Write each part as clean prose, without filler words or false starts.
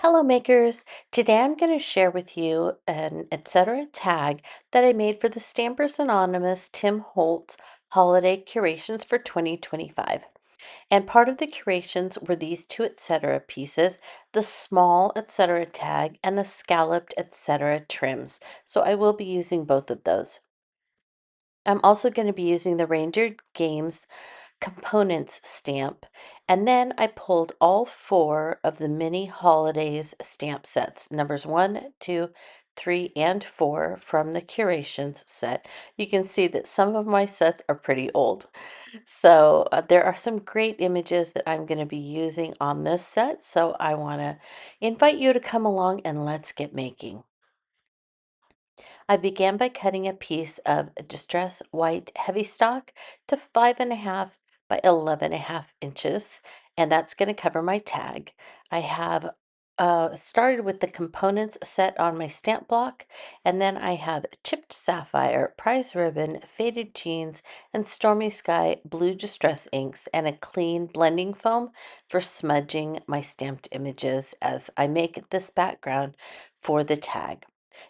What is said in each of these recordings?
Hello makers! Today I'm going to share with you an Etcetera tag that I made for the Stampers Anonymous Tim Holtz Holiday Curations for 2025. And part of the curations were these two Etcetera pieces, the small Etcetera tag and the scalloped Etcetera trims. So I will be using both of those. I'm also going to be using the Reindeer Games components stamp, and then I pulled all four of the mini holidays stamp sets, numbers 1, 2, 3, and 4 from the Curations set. You can see that some of my sets are pretty old. So there are some great images that I'm going to be using on this set, so I want to invite you to come along and let's get making. I began by cutting a piece of distress white heavy stock to 5.5 by 11.5 inches, and that's going to cover my tag. I have started with the components set on my stamp block, and then I have chipped sapphire, prize ribbon, faded jeans, and stormy sky blue distress inks, and a clean blending foam for smudging my stamped images as I make this background for the tag.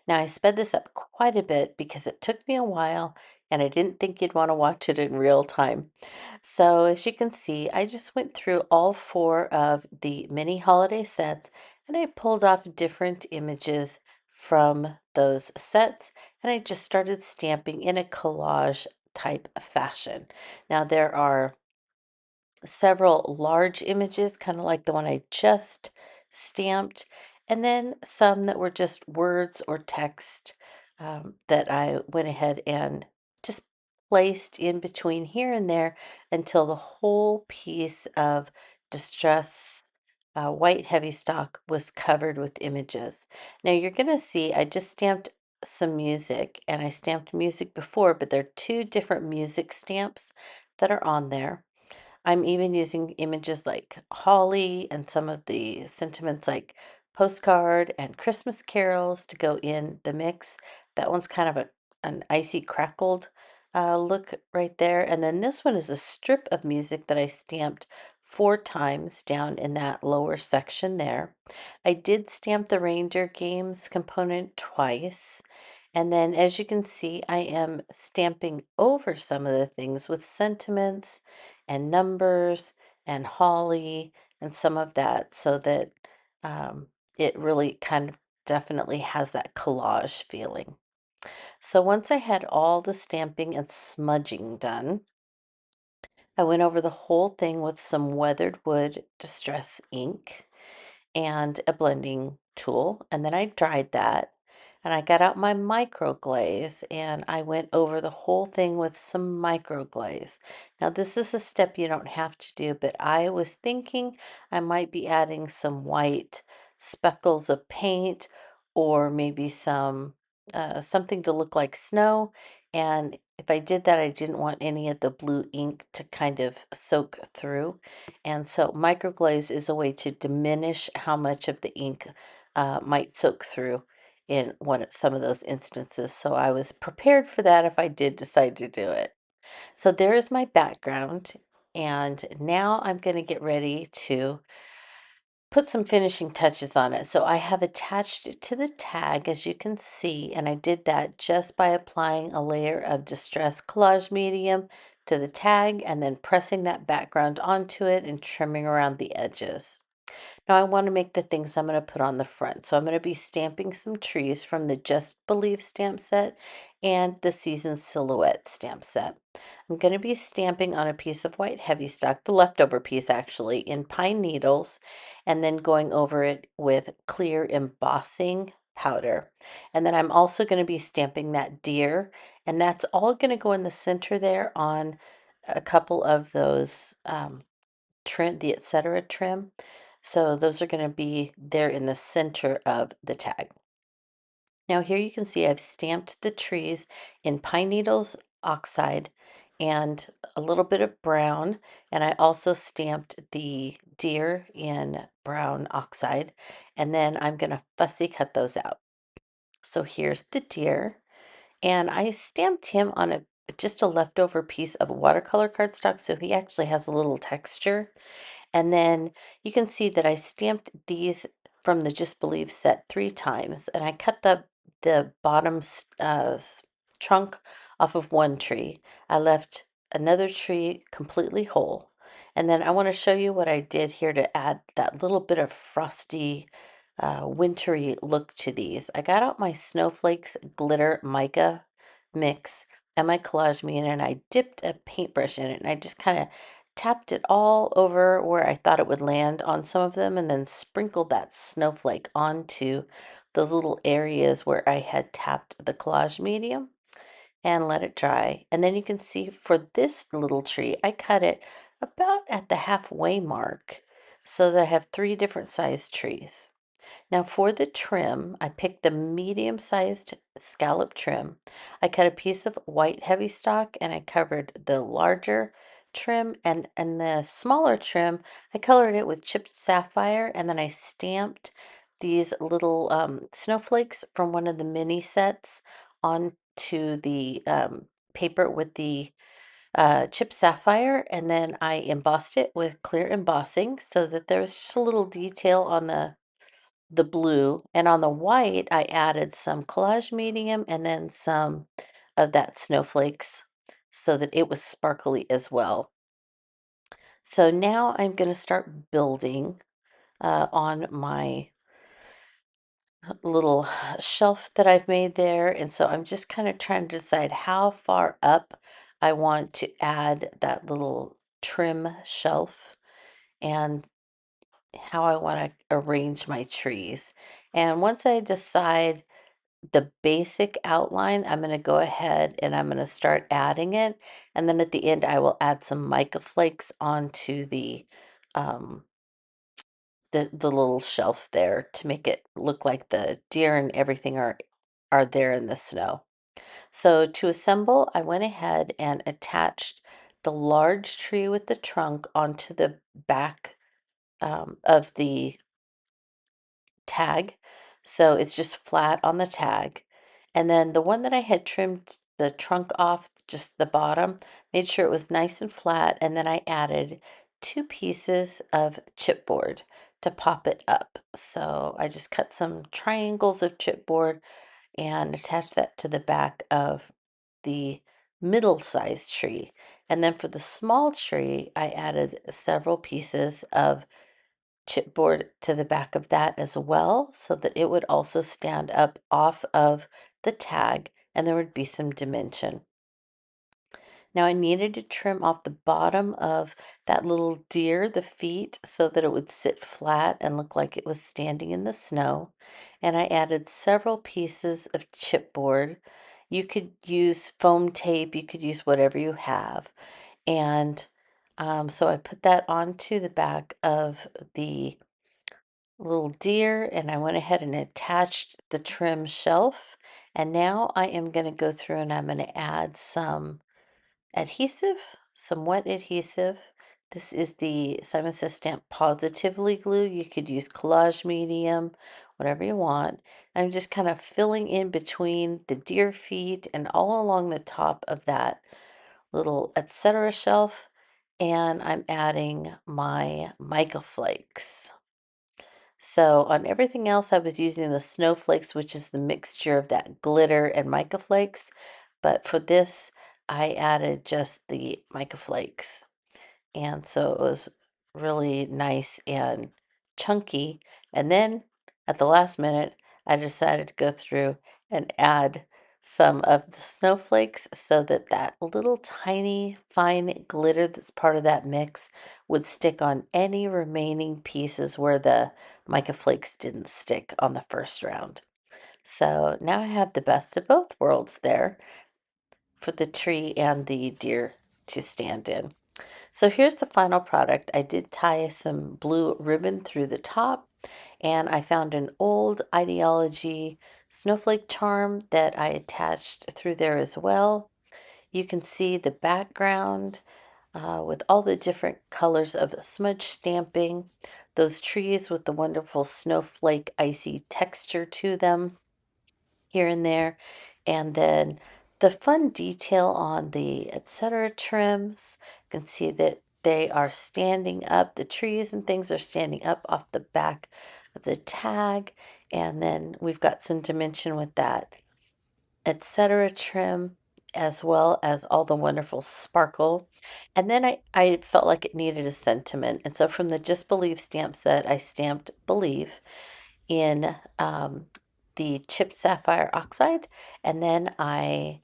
Now, I sped this up quite a bit because it took me a while and I didn't think you'd want to watch it in real time. So, as you can see, I just went through all four of the mini holiday sets and I pulled off different images from those sets and I just started stamping in a collage type fashion. Now, there are several large images, kind of like the one I just stamped, and then some that were just words or text that I went ahead and just placed in between here and there until the whole piece of distress white heavy stock was covered with images. Now you're going to see I just stamped some music and I stamped music before, but there are two different music stamps that are on there. I'm even using images like holly and some of the sentiments like postcard and Christmas carols to go in the mix. That one's kind of an icy crackled look right there. And then this one is a strip of music that I stamped 4 times down in that lower section there. I did stamp the Reindeer Games component twice. And then as you can see, I am stamping over some of the things with sentiments and numbers and holly and some of that so that um, it really kind of definitely has that collage feeling. So once I had all the stamping and smudging done, I went over the whole thing with some weathered wood distress ink and a blending tool, and then I dried that. And I got out my micro glaze and I went over the whole thing with some micro glaze. Now, this is a step you don't have to do, but I was thinking I might be adding some white speckles of paint or maybe some something to look like snow. And if I did that, I didn't want any of the blue ink to kind of soak through. And so microglaze is a way to diminish how much of the ink might soak through in some of those instances. So I was prepared for that if I did decide to do it. So there is my background. And now I'm going to get ready to put some finishing touches on it. So I have attached it to the tag, as you can see, and I did that just by applying a layer of Distress Collage Medium to the tag and then pressing that background onto it and trimming around the edges. Now I want to make the things I'm going to put on the front. So I'm going to be stamping some trees from the Just Believe stamp set and the Season Silhouette stamp set. I'm going to be stamping on a piece of white heavy stock, the leftover piece actually, in pine needles, and then going over it with clear embossing powder. And then I'm also going to be stamping that deer, and that's all going to go in the center there on a couple of those trim, the Etcetera trim. So those are going to be there in the center of the tag. Now here you can see I've stamped the trees in pine needles oxide and a little bit of brown, and I also stamped the deer in brown oxide, and then I'm going to fussy cut those out. So here's the deer, and I stamped him on a just a leftover piece of watercolor cardstock, so he actually has a little texture. And then you can see that I stamped these from the Just Believe set 3 times, and I cut the bottom trunk off of one tree. I left another tree completely whole. And then I want to show you what I did here to add that little bit of frosty, wintry look to these. I got out my Snowflakes glitter mica mix and my collage medium, and I dipped a paintbrush in it, and I just kind of tapped it all over where I thought it would land on some of them, and then sprinkled that snowflake onto those little areas where I had tapped the collage medium and let it dry. And then you can see for this little tree, I cut it about at the halfway mark so that I have 3 different sized trees. Now for the trim, I picked the medium-sized scallop trim. I cut a piece of white heavy stock and I covered the larger trim, and the smaller trim, I colored it with chipped sapphire, and then I stamped these little snowflakes from one of the mini sets onto the paper with the chipped sapphire, and then I embossed it with clear embossing so that there was just a little detail on the blue, and on the white, I added some collage medium and then some of that snowflakes so that it was sparkly as well. So now I'm going to start building on my little shelf that I've made there. And so I'm just kind of trying to decide how far up I want to add that little trim shelf and how I want to arrange my trees. And once I decide the basic outline, I'm going to go ahead and I'm going to start adding it. And then at the end, I will add some mica flakes onto um, the little shelf there to make it look like the deer and everything are there in the snow. So to assemble, I went ahead and attached the large tree with the trunk onto the back of the tag. So it's just flat on the tag. And then the one that I had trimmed the trunk off, just the bottom, made sure it was nice and flat. And then I added 2 pieces of chipboard to pop it up. So I just cut some triangles of chipboard and attached that to the back of the middle-sized tree. And then for the small tree, I added several pieces of chipboard to the back of that as well so that it would also stand up off of the tag and there would be some dimension. Now I needed to trim off the bottom of that little deer, the feet, so that it would sit flat and look like it was standing in the snow. And I added several pieces of chipboard. You could use foam tape, you could use whatever you have. And so I put that onto the back of the little deer, and I went ahead and attached the trim shelf. And now I am going to go through and I'm going to add some adhesive, some wet adhesive. This is the Simon Says Stamp Positively glue. You could use collage medium, whatever you want. I'm just kind of filling in between the deer feet and all along the top of that little etc. shelf. And I'm adding my mica flakes. So on everything else, I was using the snowflakes, which is the mixture of that glitter and mica flakes. But for this, I added just the mica flakes. And so it was really nice and chunky. And then at the last minute, I decided to go through and add some of the snowflakes so that that little tiny fine glitter that's part of that mix would stick on any remaining pieces where the mica flakes didn't stick on the first round. So now I have the best of both worlds there for the tree and the deer to stand in. So here's the final product. I did tie some blue ribbon through the top, and I found an old Ideology snowflake charm that I attached through there as well. You can see the background with all the different colors of smudge stamping, those trees with the wonderful snowflake icy texture to them here and there. And then the fun detail on the etc. trims. You can see that they are standing up, the trees and things are standing up off the back the tag, and then we've got some dimension with that etc. trim, as well as all the wonderful sparkle. And then I felt like it needed a sentiment. And so from the Just Believe stamp set, I stamped Believe in the chipped sapphire oxide. And then I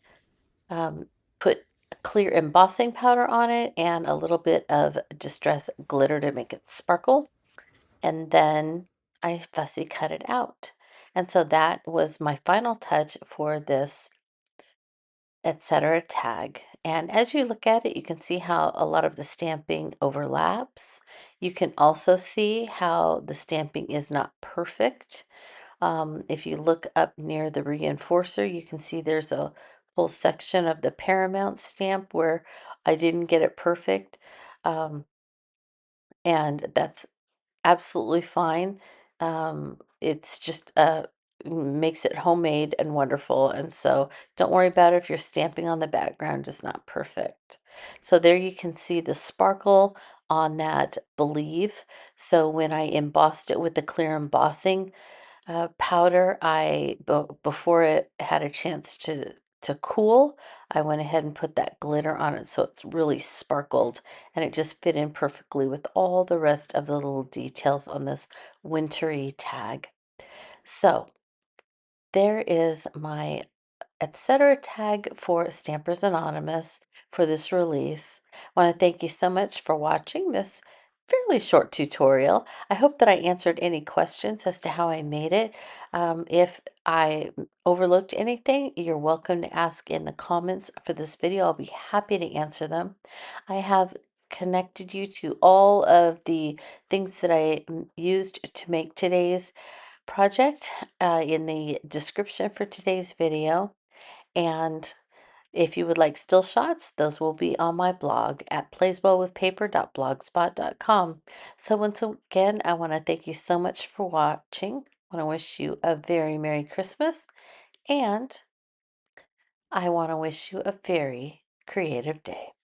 put clear embossing powder on it and a little bit of distress glitter to make it sparkle. And then I fussy cut it out. And so that was my final touch for this Etcetera tag. And as you look at it, you can see how a lot of the stamping overlaps. You can also see how the stamping is not perfect. If you look up near the reinforcer, you can see there's a whole section of the Paramount stamp where I didn't get it perfect. Um, and that's absolutely fine. It's just makes it homemade and wonderful. And so don't worry about it if your stamping on the background is not perfect. So there you can see the sparkle on that Believe. So when I embossed it with the clear embossing powder, before it had a chance to cool, I went ahead and put that glitter on it so it's really sparkled and it just fit in perfectly with all the rest of the little details on this wintry tag. So there is my Etcetera tag for Stampers Anonymous for this release. I want to thank you so much for watching this fairly short tutorial. I hope that I answered any questions as to how I made it. If I overlooked anything, you're welcome to ask in the comments for this video. I'll be happy to answer them. I have connected you to all of the things that I used to make today's project in the description for today's video. And if you would like still shots, those will be on my blog at playswellwithpaper.blogspot.com. So once again, I want to thank you so much for watching. I want to wish you a very Merry Christmas, and I want to wish you a very creative day.